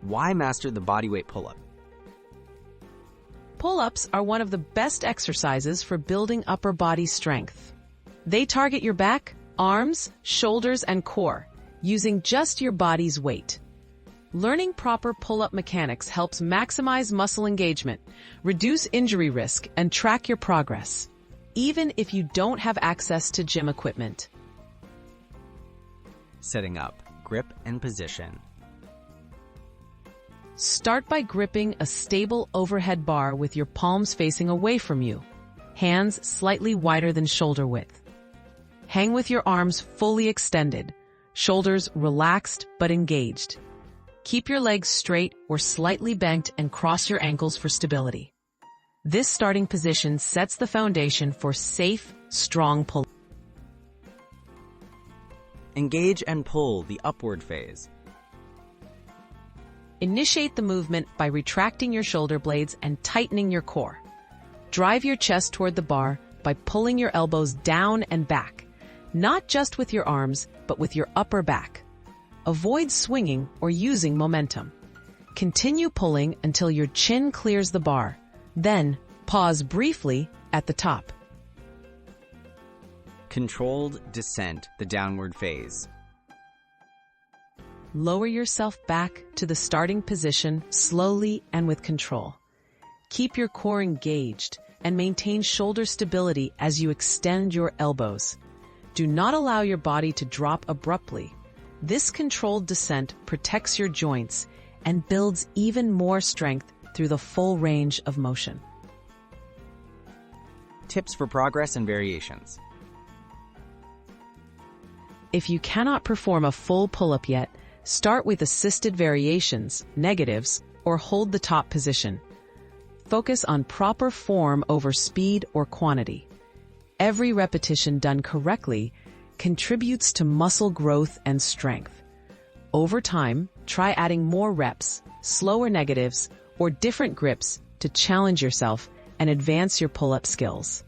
Why master the bodyweight pull-up? Pull-ups are one of the best exercises for building upper body strength. They target your back, arms, shoulders, and core, using just your body's weight. Learning proper pull-up mechanics helps maximize muscle engagement, reduce injury risk, and track your progress, even if you don't have access to gym equipment. Setting up, grip, and position. Start by gripping a stable overhead bar with your palms facing away from you, hands slightly wider than shoulder width. Hang with your arms fully extended, shoulders relaxed but engaged. Keep your legs straight or slightly bent and cross your ankles for stability. This starting position sets the foundation for safe, strong pull. Engage and pull the upward phase. Initiate the movement by retracting your shoulder blades and tightening your core. Drive your chest toward the bar by pulling your elbows down and back, not just with your arms, but with your upper back. Avoid swinging or using momentum. Continue pulling until your chin clears the bar. Then, pause briefly at the top. Controlled descent, the downward phase. Lower yourself back to the starting position slowly and with control. Keep your core engaged and maintain shoulder stability as you extend your elbows. Do not allow your body to drop abruptly. This controlled descent protects your joints and builds even more strength through the full range of motion. Tips for progress and variations. If you cannot perform a full pull-up yet, start with assisted variations, negatives, or hold the top position. Focus on proper form over speed or quantity. Every repetition done correctly contributes to muscle growth and strength. Over time, try adding more reps, slower negatives, or different grips to challenge yourself and advance your pull-up skills.